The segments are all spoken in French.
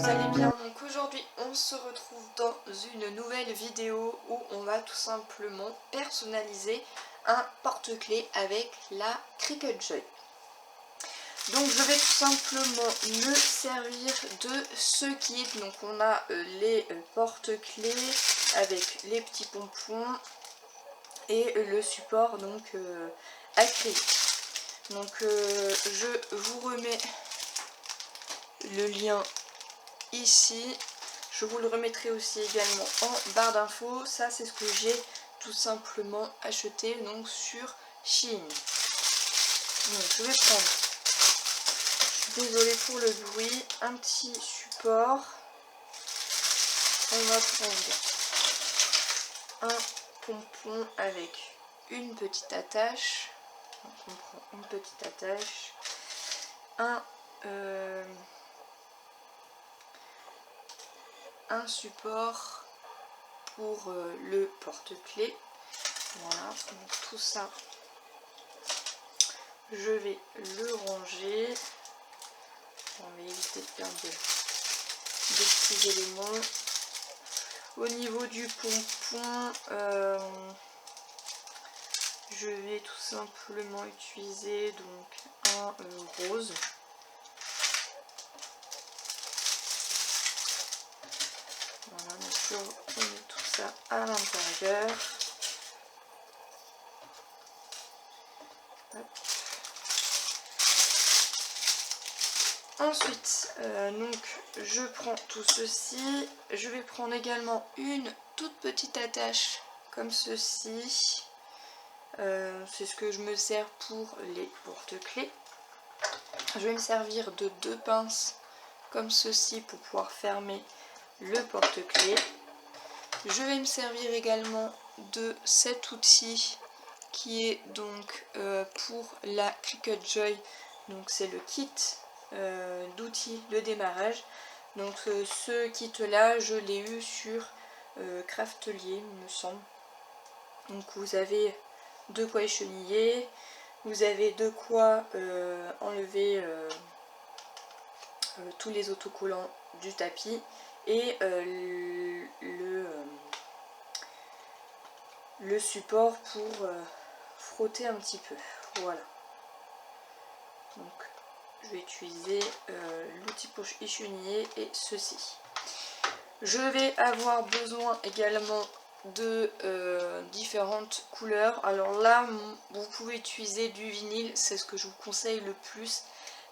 vous allez bien. Donc aujourd'hui on se retrouve dans une nouvelle vidéo où on va tout simplement personnaliser un porte-clés avec la Cricut Joy. Donc je vais tout simplement me servir de ce kit. Donc on a les porte-clés avec les petits pompons et le support donc acrylique. Donc je vous remets le lien ici, je vous le remettrai aussi également en barre d'infos. Ça c'est ce que j'ai tout simplement acheté donc sur Shein. Donc je vais prendre, je suis désolée pour le bruit, un petit support. On va prendre un pompon avec une petite attache. Donc on prend une petite attache, un support pour le porte-clés. Voilà, donc tout ça je vais le ranger. On va éviter de perdre des petits éléments. Au niveau du pompon, je vais tout simplement utiliser donc un rose. Voilà, donc je remets tout ça à l'intérieur. Ensuite, donc je prends tout ceci. Je vais prendre également une toute petite attache comme ceci. C'est ce que je me sers pour les porte-clés. Je vais me servir de deux pinces comme ceci pour pouvoir fermer le porte-clés. Je vais me servir également de cet outil qui est donc pour la Cricut Joy. Donc c'est le kit d'outils de démarrage. Donc ce kit là je l'ai eu sur Craftelier il me semble. Donc vous avez de quoi écheniller, vous avez de quoi enlever tous les autocollants du tapis et le support pour frotter un petit peu. Voilà. Donc je vais utiliser l'outil pour écheniller et ceci. Je vais avoir besoin également de différentes couleurs. Alors là vous pouvez utiliser du vinyle, c'est ce que je vous conseille le plus.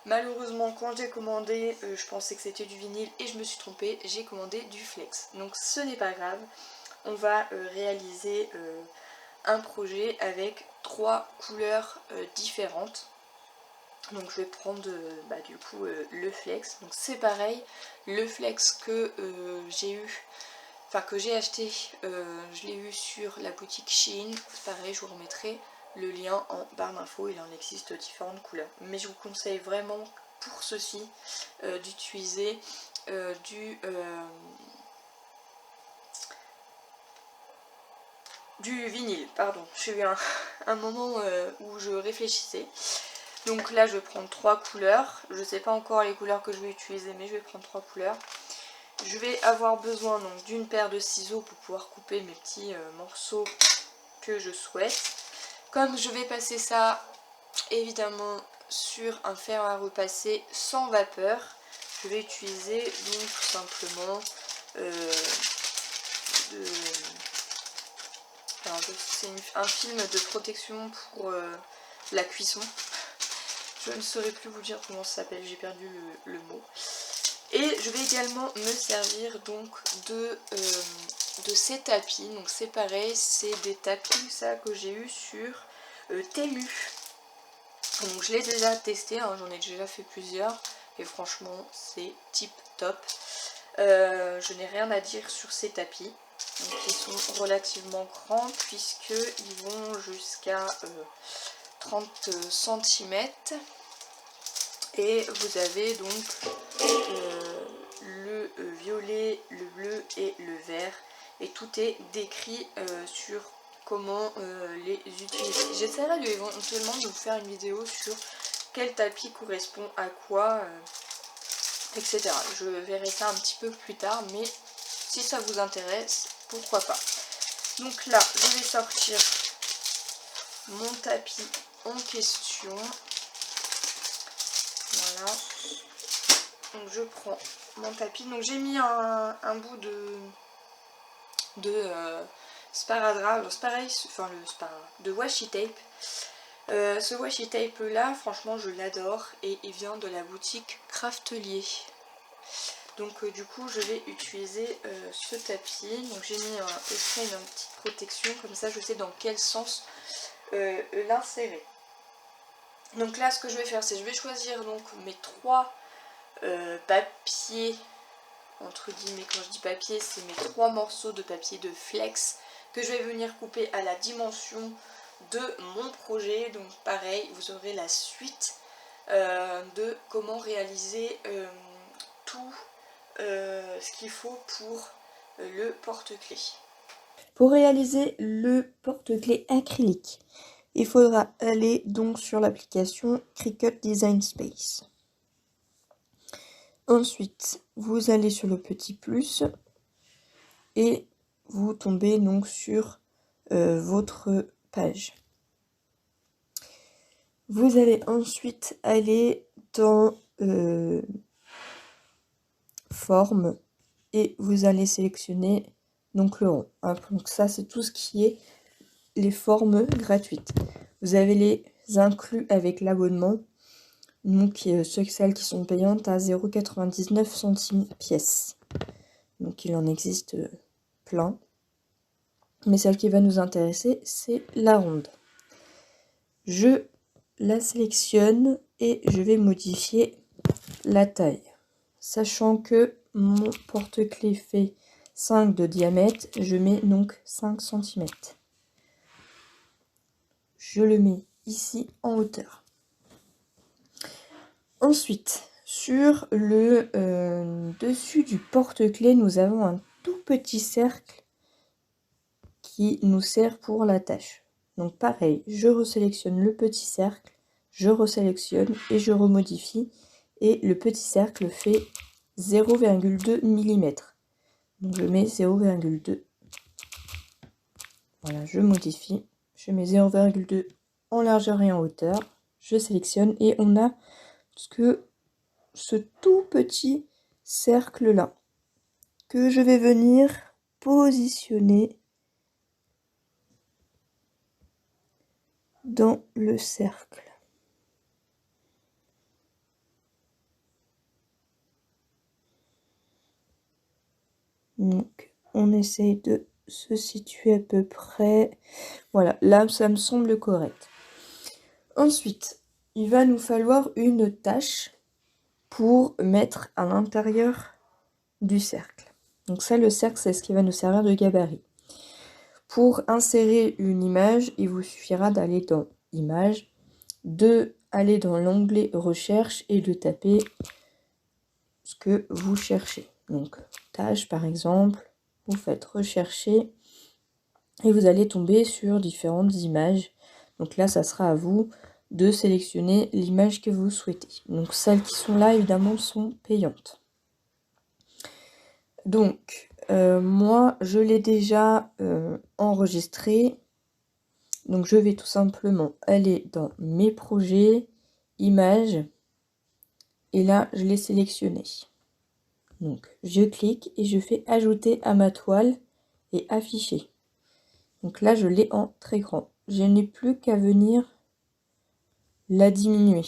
Malheureusement quand j'ai commandé je pensais que c'était du vinyle et je me suis trompée, j'ai commandé du flex. Donc ce n'est pas grave, on va réaliser un projet avec 3 couleurs différentes. Donc je vais prendre du coup le flex. Donc c'est pareil, le flex que j'ai eu, enfin que j'ai acheté, je l'ai eu sur la boutique Shein. Pareil, je vous remettrai le lien en barre d'infos, il en existe différentes couleurs. Mais je vous conseille vraiment pour ceci d'utiliser du vinyle, pardon. J'ai eu un moment où je réfléchissais. Donc là je vais prendre 3 couleurs, je ne sais pas encore les couleurs que je vais utiliser mais je vais prendre 3 couleurs. Je vais avoir besoin donc d'une paire de ciseaux pour pouvoir couper mes petits morceaux que je souhaite. Comme je vais passer ça évidemment sur un fer à repasser sans vapeur, je vais utiliser donc tout simplement c'est un film de protection pour la cuisson. Je ne saurais plus vous dire comment ça s'appelle, j'ai perdu le mot. Et je vais également me servir donc de ces tapis. Donc c'est pareil, c'est des tapis ça que j'ai eu sur Temu. Donc je l'ai déjà testé, hein, j'en ai déjà fait plusieurs. Et franchement c'est tip top. Je n'ai rien à dire sur ces tapis. Donc ils sont relativement grands puisqu'ils vont jusqu'à 30 cm. Et vous avez donc le violet, le bleu et le vert. Et tout est décrit sur comment les utiliser. J'essaierai éventuellement de vous faire une vidéo sur quel tapis correspond à quoi. etc. Je verrai ça un petit peu plus tard, mais si ça vous intéresse, pourquoi pas. Donc là, je vais sortir mon tapis en question. Voilà. Donc je prends mon tapis. Donc j'ai mis un bout de sparadrap, de washi tape. Ce washi tape là, franchement je l'adore et il vient de la boutique Craftelier. Donc du coup je vais utiliser ce tapis. Donc j'ai mis aussi une petite protection, comme ça je sais dans quel sens l'insérer. Donc là ce que je vais faire, c'est je vais choisir donc mes 3 papiers, entre guillemets. Quand je dis papier, c'est mes 3 morceaux de papier de flex que je vais venir couper à la dimension de mon projet. Donc pareil, vous aurez la suite de comment réaliser tout ce qu'il faut pour le porte-clés. Pour réaliser le porte-clés acrylique, il faudra aller donc sur l'application Cricut Design Space. Ensuite, vous allez sur le petit plus et vous tombez donc sur votre page. Vous allez ensuite aller dans forme et vous allez sélectionner donc le rond. Donc ça c'est tout ce qui est les formes gratuites. Vous avez les inclus avec l'abonnement, donc celles qui sont payantes à 0,99 centimes pièce. Donc il en existe plein, mais celle qui va nous intéresser c'est la ronde. Je la sélectionne et je vais modifier la taille, sachant que mon porte-clés fait 5 de diamètre, je mets donc 5 cm. Je le mets ici en hauteur. Ensuite, sur le dessus du porte-clés, nous avons un tout petit cercle qui nous sert pour la tâche. Donc pareil, je resélectionne le petit cercle, je resélectionne et je remodifie. Et le petit cercle fait 0,2 mm. Donc je mets 0,2. Voilà, je modifie. Je mets 0,2 en largeur et en hauteur. Je sélectionne et on a ce tout petit cercle là que je vais venir positionner dans le cercle. Donc on essaye de se situer à peu près. Voilà, là ça me semble correct. Ensuite, il va nous falloir une tâche pour mettre à l'intérieur du cercle. Donc ça, le cercle, c'est ce qui va nous servir de gabarit. Pour insérer une image, il vous suffira d'aller dans Images, aller dans l'onglet Recherche et de taper ce que vous cherchez. Donc, tâche par exemple, vous faites Rechercher et vous allez tomber sur différentes images. Donc là, ça sera à vous de sélectionner l'image que vous souhaitez. Donc celles qui sont là, évidemment, sont payantes. Donc, moi, je l'ai déjà enregistré. Donc, je vais tout simplement aller dans Mes projets, Images. Et là, je l'ai sélectionné. Donc, je clique et je fais Ajouter à ma toile et Afficher. Donc là, je l'ai en très grand. Je n'ai plus qu'à venir la diminuer.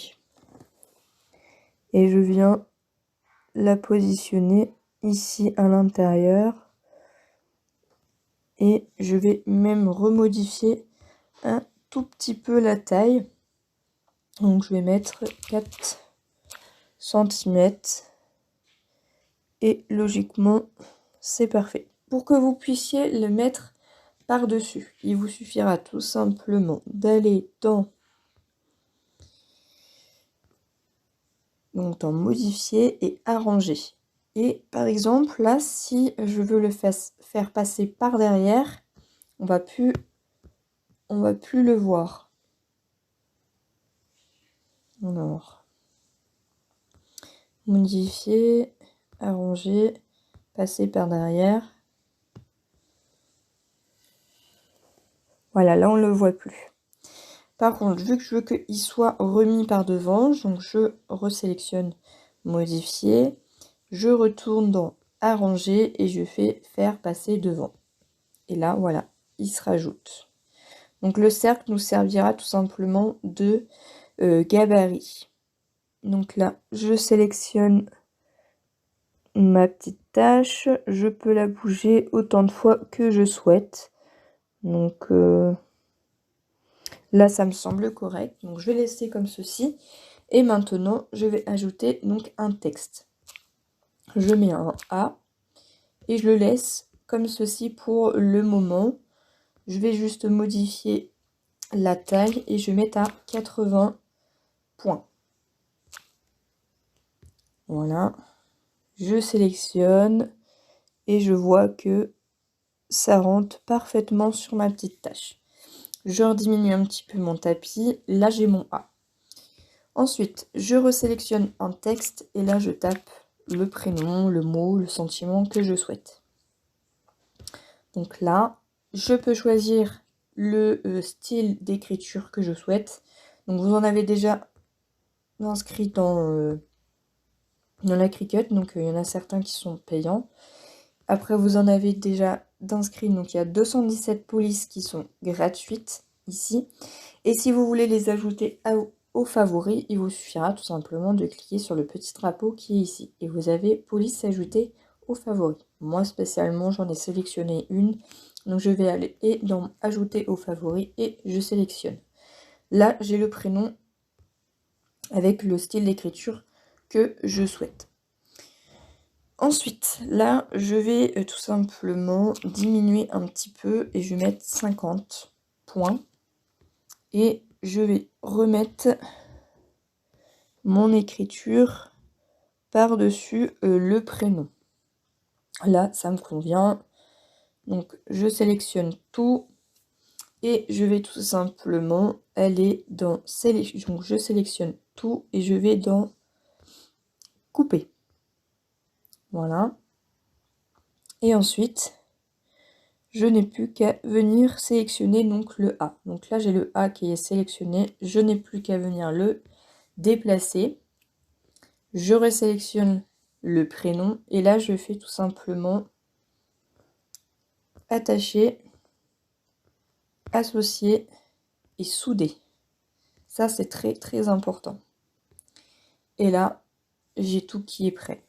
Et je viens la positionner ici à l'intérieur. Et je vais même remodifier un tout petit peu la taille. Donc je vais mettre 4 cm. Et logiquement, c'est parfait. Pour que vous puissiez le mettre par-dessus, il vous suffira tout simplement d'aller dans Modifier et Arranger. Et par exemple, là, si je veux le faire passer par derrière, on va plus le voir. Alors, modifier, arranger, passer par derrière. Voilà, là on ne le voit plus. Par contre, vu que je veux qu'il soit remis par devant, donc je resélectionne modifier, je retourne dans arranger et je fais faire passer devant. Et là, voilà, il se rajoute. Donc le cercle nous servira tout simplement de gabarit. Donc là, je sélectionne ma petite tâche, je peux la bouger autant de fois que je souhaite. Donc là, ça me semble correct. Donc je vais laisser comme ceci. Et maintenant, je vais ajouter donc un texte. Je mets un A et je le laisse comme ceci pour le moment. Je vais juste modifier la taille et je vais mettre à 80 points. Voilà. Je sélectionne et je vois que ça rentre parfaitement sur ma petite tâche. Je rediminue un petit peu mon tapis. Là, j'ai mon A. Ensuite, je resélectionne un texte et là, je tape le prénom, le mot, le sentiment que je souhaite. Donc là, je peux choisir le style d'écriture que je souhaite. Donc vous en avez déjà inscrit dans la Cricut. Donc il y en a certains qui sont payants. Après, vous en avez déjà d'inscrits. Donc il y a 217 polices qui sont gratuites ici. Et si vous voulez les ajouter aux favoris, il vous suffira tout simplement de cliquer sur le petit drapeau qui est ici. Et vous avez police ajoutée aux favoris. Moi spécialement, j'en ai sélectionné une. Donc je vais aller dans ajouter aux favoris et je sélectionne. Là, j'ai le prénom avec le style d'écriture que je souhaite. Ensuite, là, je vais tout simplement diminuer un petit peu et je vais mettre 50 points. Et je vais remettre mon écriture par-dessus le prénom. Là, ça me convient. Donc, je sélectionne tout et je vais tout simplement aller dans sélection. Donc, je sélectionne tout et je vais dans couper. Voilà. Et ensuite, je n'ai plus qu'à venir sélectionner donc le A. Donc là, j'ai le A qui est sélectionné. Je n'ai plus qu'à venir le déplacer. Je resélectionne le prénom et là, je fais tout simplement attacher, associer et souder. Ça, c'est très très important. Et là, j'ai tout qui est prêt.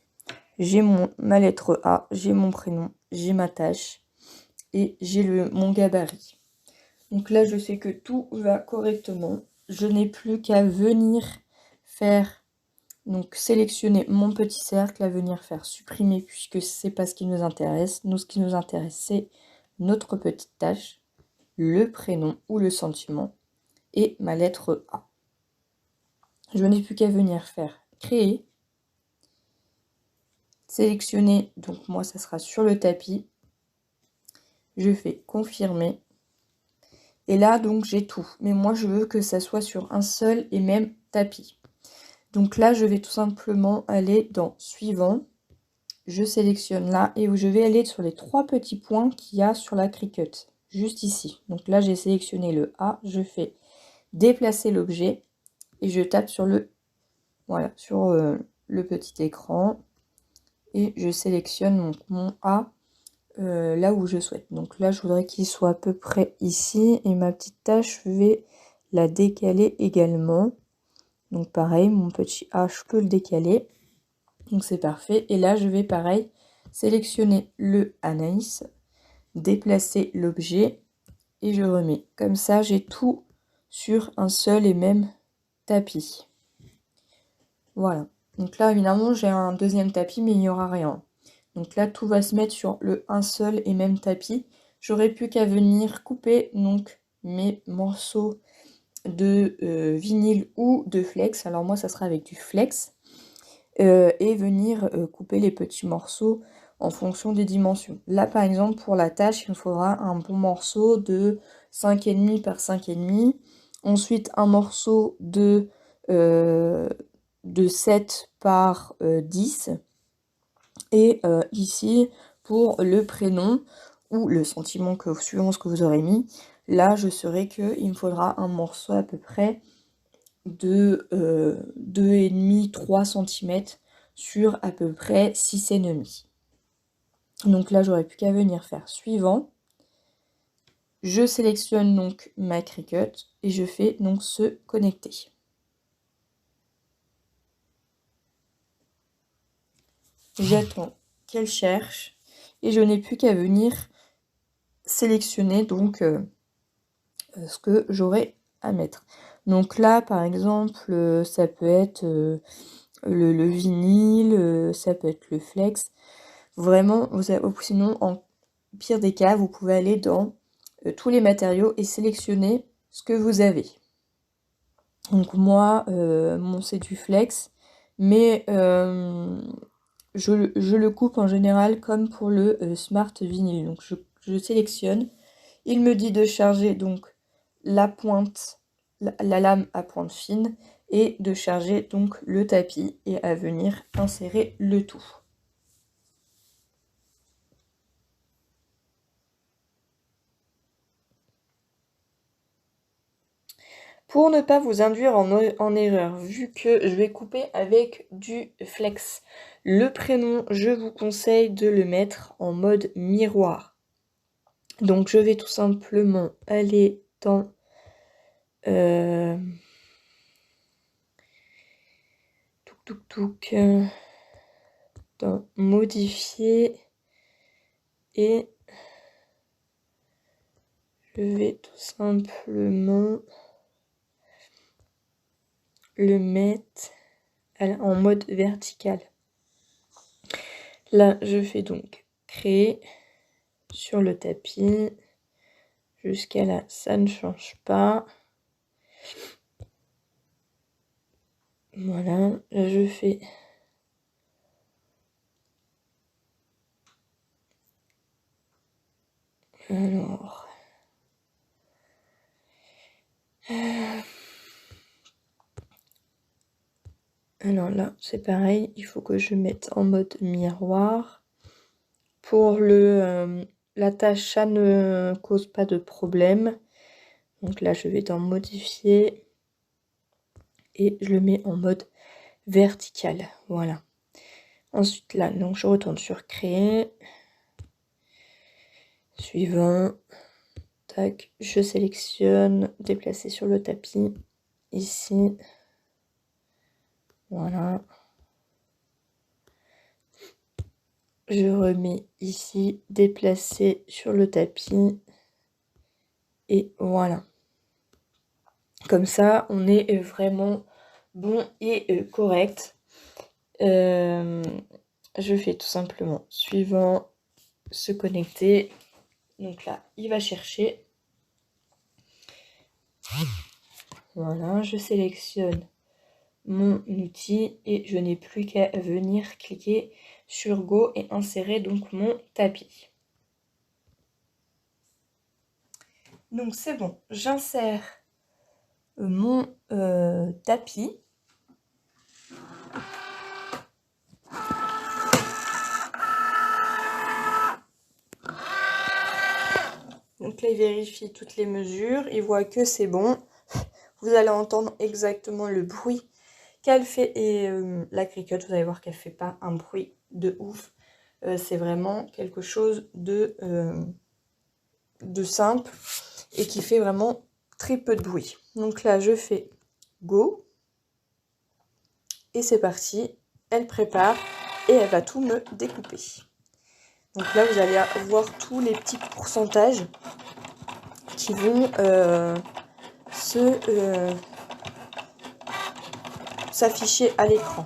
J'ai ma lettre A, j'ai mon prénom, j'ai ma tâche et j'ai mon gabarit. Donc là, je sais que tout va correctement. Je n'ai plus qu'à venir faire, donc sélectionner mon petit cercle, à venir faire supprimer puisque c'est pas ce qui nous intéresse. Nous, ce qui nous intéresse, c'est notre petite tâche, le prénom ou le sentiment et ma lettre A. Je n'ai plus qu'à venir faire créer, sélectionner, donc moi ça sera sur le tapis, je fais confirmer et là donc j'ai tout, mais moi je veux que ça soit sur un seul et même tapis. Donc là je vais tout simplement aller dans suivant, je sélectionne là et je vais aller sur les 3 petits points qu'il y a sur la Cricut, juste ici. Donc là j'ai sélectionné le A, je fais déplacer l'objet et je tape sur le petit écran et je sélectionne mon A là où je souhaite. Donc là, je voudrais qu'il soit à peu près ici et ma petite tâche, je vais la décaler également. Donc pareil, mon petit A, je peux le décaler. Donc c'est parfait. Et là, je vais pareil sélectionner le Anaïs, déplacer l'objet et je remets. Comme ça, j'ai tout sur un seul et même tapis. Voilà. Donc là, évidemment, j'ai un deuxième tapis, mais il n'y aura rien. Donc là, tout va se mettre sur un seul et même tapis. J'aurais plus qu'à venir couper donc mes morceaux de vinyle ou de flex. Alors moi, ça sera avec du flex. Et venir couper les petits morceaux en fonction des dimensions. Là, par exemple, pour la tâche, il me faudra un bon morceau de 5,5 par 5,5. Ensuite, un morceau de de 7 par 10. Et ici, pour le prénom ou le sentiment que suivant ce que vous aurez mis, là je saurai qu'il me faudra un morceau à peu près de 2,5-3 cm sur à peu près 6,5. Donc là j'aurais plus qu'à venir faire suivant. Je sélectionne donc ma Cricut et je fais donc se connecter. J'attends qu'elle cherche et je n'ai plus qu'à venir sélectionner donc ce que j'aurai à mettre. Donc là par exemple ça peut être le vinyle, ça peut être le flex. Vraiment, sinon en pire des cas, vous pouvez aller dans tous les matériaux et sélectionner ce que vous avez. Donc moi, c'est du flex, mais je le coupe en général comme pour le Smart Vinyl. Donc je sélectionne. Il me dit de charger donc la pointe, la lame à pointe fine et de charger donc le tapis et à venir insérer le tout. Pour ne pas vous induire en erreur, vu que je vais couper avec du flex, le prénom, je vous conseille de le mettre en mode miroir. Donc je vais tout simplement aller dans dans modifier et je vais tout simplement le mettre en mode vertical. Là, je fais donc créer sur le tapis. Jusqu'à là, ça ne change pas. Voilà, là je fais alors là, c'est pareil, il faut que je mette en mode miroir. Pour la tâche, ça ne cause pas de problème. Donc là, je vais dans modifier et je le mets en mode vertical. Voilà. Ensuite, là, donc je retourne sur créer. Suivant. Tac, je sélectionne, déplacer sur le tapis. Ici. Voilà. Je remets ici, déplacer sur le tapis. Et voilà. Comme ça, on est vraiment bon et correct. Je fais tout simplement suivant, se connecter. Donc là, il va chercher. Voilà, je sélectionne mon outil et je n'ai plus qu'à venir cliquer sur Go et insérer donc mon tapis. Donc c'est bon, j'insère mon tapis. Donc là, il vérifie toutes les mesures, il voit que c'est bon. Vous allez entendre exactement le bruit qu'elle fait et la Cricut, vous allez voir qu'elle fait pas un bruit de ouf. C'est vraiment quelque chose de simple et qui fait vraiment très peu de bruit. Donc là, je fais Go et c'est parti. Elle prépare et elle va tout me découper. Donc là, vous allez voir tous les petits pourcentages qui vont s'afficher à l'écran.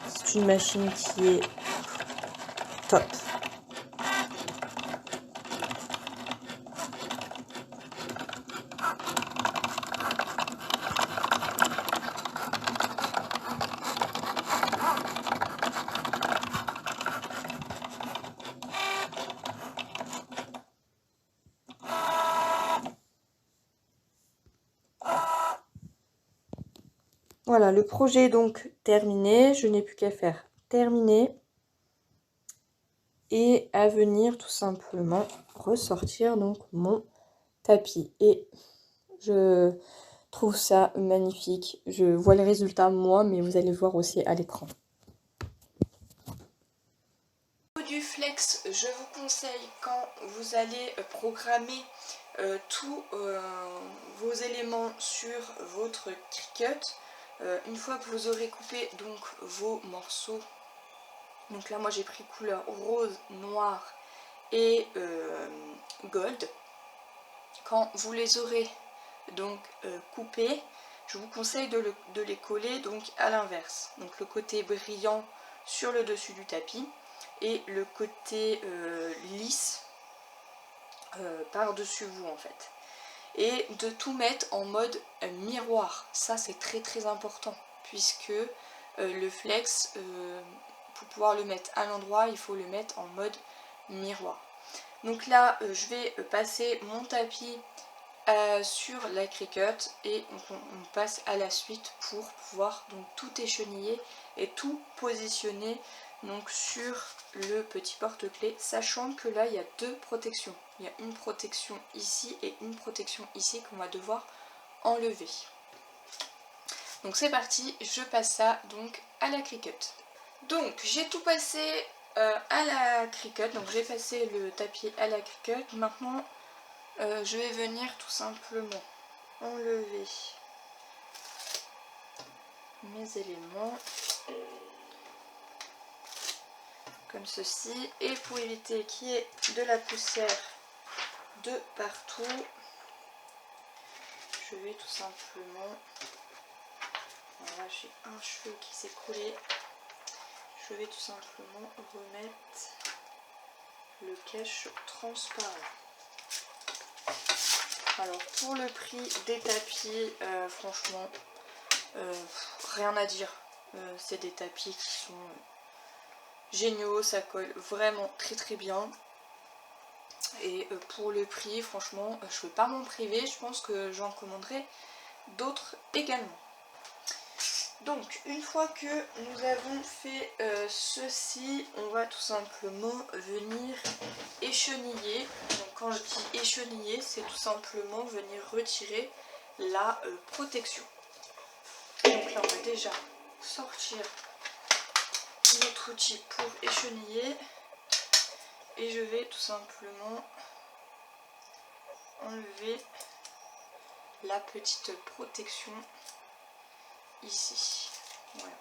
C'est une machine qui est top. Voilà, le projet est donc terminé. Je n'ai plus qu'à faire terminer et à venir tout simplement ressortir donc mon tapis. Et je trouve ça magnifique. Je vois le résultat moi, mais vous allez le voir aussi à l'écran. Du flex, je vous conseille quand vous allez programmer tous vos éléments sur votre Cricut, une fois que vous aurez coupé donc vos morceaux, donc là moi j'ai pris couleur rose, noir et gold, quand vous les aurez donc coupés, je vous conseille de les coller donc à l'inverse, donc le côté brillant sur le dessus du tapis et le côté lisse par-dessus vous en fait. Et de tout mettre en mode miroir, ça c'est très très important, puisque le flex, pour pouvoir le mettre à l'endroit, il faut le mettre en mode miroir. Donc là, je vais passer mon tapis sur la Cricut et on passe à la suite pour pouvoir donc tout écheniller et tout positionner donc sur le petit porte-clés, sachant que là il y a deux protections. Il y a une protection ici et une protection ici qu'on va devoir enlever. Donc c'est parti, je passe ça donc à la Cricut. Donc j'ai tout passé à la Cricut, donc j'ai passé le tapis à la Cricut. Maintenant je vais venir tout simplement enlever mes éléments comme ceci, et pour éviter qu'il y ait de la poussière de partout, je vais tout simplement, voilà, j'ai un cheveu qui s'est coulé, je vais tout simplement remettre le cache transparent. Alors pour le prix des tapis, franchement rien à dire, c'est des tapis qui sont géniaux, ça colle vraiment très très bien. Et pour le prix, franchement, je ne vais pas m'en priver, je pense que j'en commanderai d'autres également. Donc, une fois que nous avons fait ceci, on va tout simplement venir écheniller. Donc, quand je dis écheniller, c'est tout simplement venir retirer la protection. Donc là, on va déjà sortir notre outil pour écheniller. Et je vais tout simplement enlever la petite protection ici. Voilà.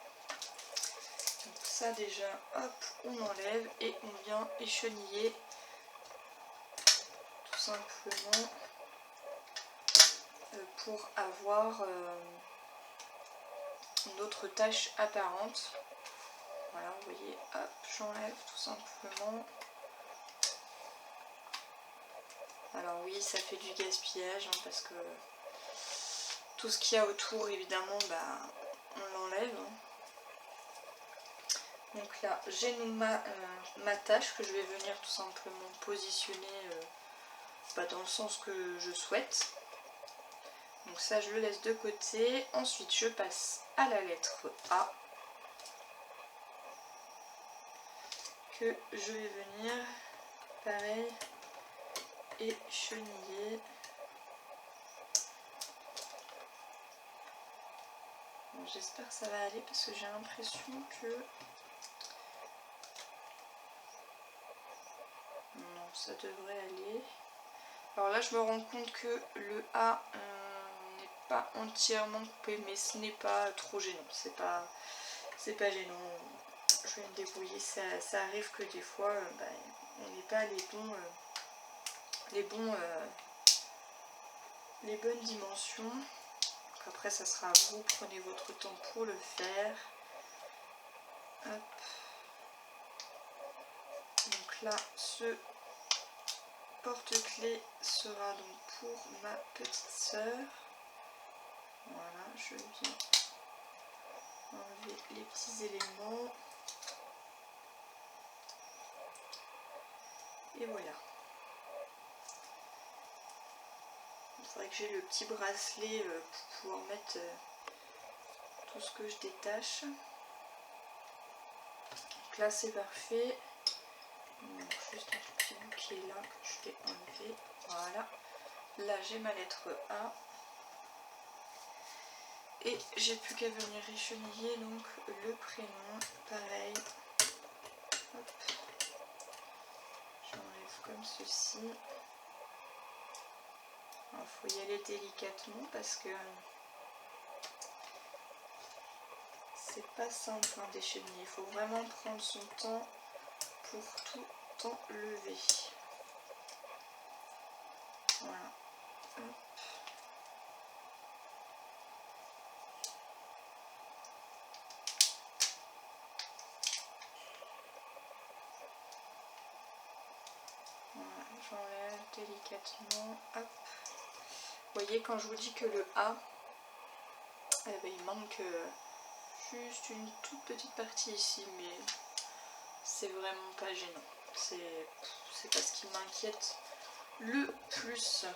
Donc ça déjà, hop, on enlève et on vient écheniller tout simplement pour avoir d'autres taches apparentes. Voilà, vous voyez, hop, j'enlève tout simplement. Alors oui, ça fait du gaspillage hein, parce que tout ce qu'il y a autour, évidemment, bah, on l'enlève. Donc là, j'ai ma tâche que je vais venir tout simplement positionner dans le sens que je souhaite. Donc ça, je le laisse de côté. Ensuite, je passe à la lettre A, que je vais venir, pareil, écheniller. Bon, j'espère que ça va aller parce que j'ai l'impression que... Non, ça devrait aller. Alors là, je me rends compte que le A n'est pas entièrement coupé, mais ce n'est pas trop gênant. C'est pas gênant. Je vais me débrouiller. Ça arrive que des fois, on n'ait pas les bonnes dimensions. Donc après, ça sera à vous. Prenez votre temps pour le faire. Hop. Donc là, ce porte-clés sera donc pour ma petite sœur. Voilà, je viens enlever les petits éléments. Et voilà. Il faudrait que j'ai le petit bracelet pour pouvoir mettre tout ce que je détache. Donc là c'est parfait. Donc, juste un petit bout qui est là que je vais enlever. Voilà. Là j'ai ma lettre A. Et j'ai plus qu'à venir écheniller donc le prénom. Pareil. Hop. J'enlève comme ceci. Il faut y aller délicatement parce que c'est pas simple hein, d'écheniller. Il faut vraiment prendre son temps pour tout enlever. Voilà. Hop. Voilà, j'enlève délicatement. Hop. Vous voyez, quand je vous dis que le A, eh ben, il manque juste une toute petite partie ici, mais c'est vraiment pas gênant. C'est pas ce qui m'inquiète le plus.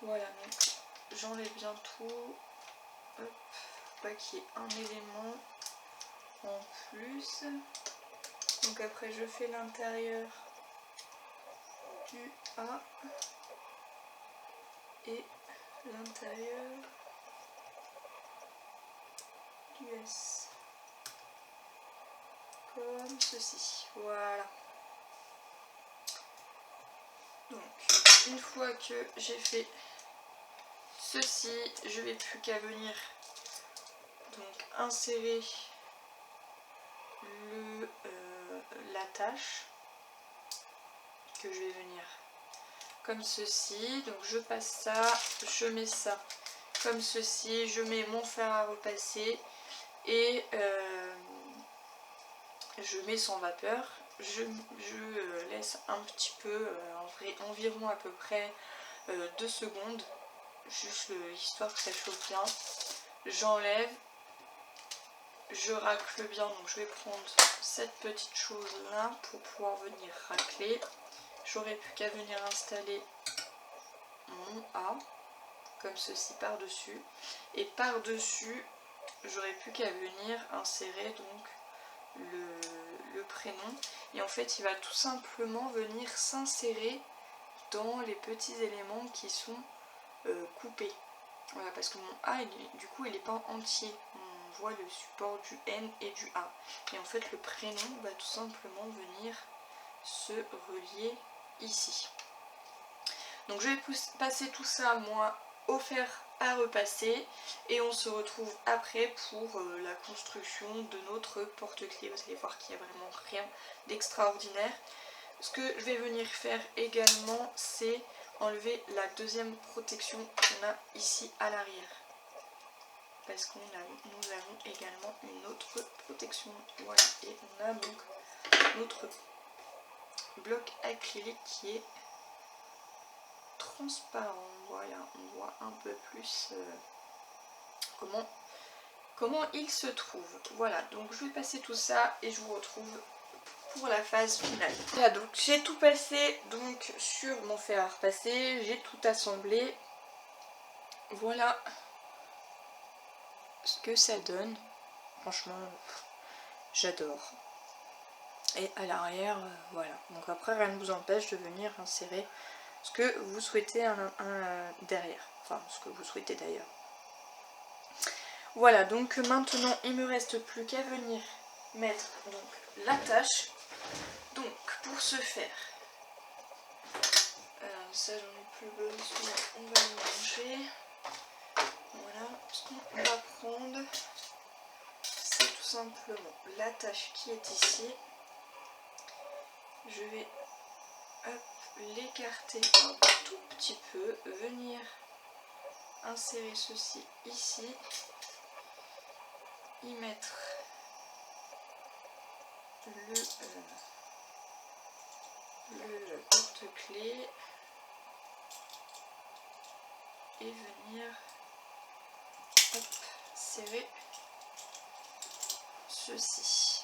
Voilà, donc j'enlève bien tout. Hop, faut pas qu'il y ait un élément en plus. Donc après je fais l'intérieur du A et l'intérieur du S. Comme ceci. Voilà. Donc une fois que j'ai fait ceci, je vais plus qu'à venir donc insérer l'attache que je vais venir comme ceci. Donc je passe ça, je mets ça comme ceci, je mets mon fer à repasser et je mets sans vapeur. Je laisse un petit peu, environ à peu près 2 secondes, juste histoire que ça chauffe bien. J'enlève, je racle bien, donc je vais prendre cette petite chose là pour pouvoir venir racler. J'aurais plus qu'à venir installer mon A comme ceci par dessus, et par dessus j'aurais plus qu'à venir insérer donc le prénom, et en fait il va tout simplement venir s'insérer dans les petits éléments qui sont coupés. Voilà, parce que mon A du coup il n'est pas entier, on voit le support du N et du A, et en fait le prénom va tout simplement venir se relier ici. Donc je vais passer tout ça moi au fer à repasser et on se retrouve après pour la construction de notre porte-clés. Vous allez voir qu'il n'y a vraiment rien d'extraordinaire. Ce que je vais venir faire également, c'est enlever la deuxième protection qu'on a ici à l'arrière, parce que nous avons également une autre protection. Voilà, et on a donc notre bloc acrylique qui est transparent. Voilà, on voit un peu plus comment il se trouve. Voilà, donc je vais passer tout ça et je vous retrouve pour la phase finale. Voilà, donc j'ai tout passé donc sur mon fer à repasser, j'ai tout assemblé. Voilà ce que ça donne. Franchement, j'adore. Et à l'arrière, voilà. Donc après, rien ne vous empêche de venir insérer ce que vous souhaitez derrière. Enfin, ce que vous souhaitez d'ailleurs. Voilà, donc maintenant, il me reste plus qu'à venir mettre donc l'attache. Donc, pour ce faire, ça j'en ai plus besoin, on va le manger. Voilà, ce qu'on va prendre, c'est tout simplement l'attache qui est ici. Je vais l'écarter un tout petit peu, venir insérer ceci ici, y mettre le porte-clés et venir serrer ceci.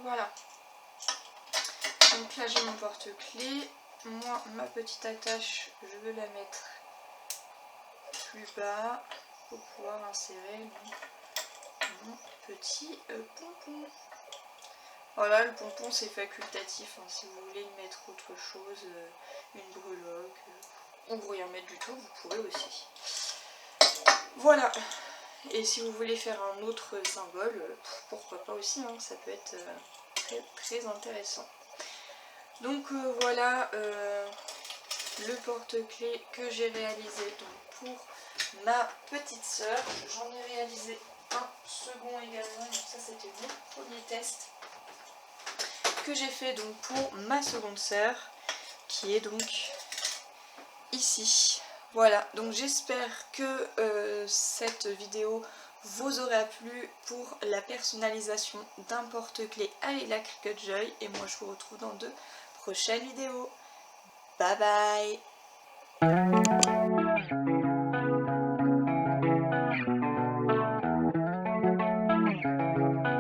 Voilà. Donc là j'ai mon porte-clés. Moi, ma petite attache, je veux la mettre plus bas pour pouvoir insérer mon petit pompon. Voilà, le pompon c'est facultatif, hein. Si vous voulez y mettre autre chose, une breloque, ou rien mettre du tout, vous pourrez aussi. Voilà. Et si vous voulez faire un autre symbole, pourquoi pas aussi, hein. Ça peut être très, très intéressant. Donc voilà le porte-clés que j'ai réalisé donc, pour ma petite sœur. J'en ai réalisé un second également, donc ça c'était mon premier test que j'ai fait donc pour ma seconde sœur qui est donc ici. Voilà, donc j'espère que cette vidéo vous aura plu pour la personnalisation d'un porte-clés avec la Cricut Joy, et moi je vous retrouve dans de prochaines vidéos. Bye bye.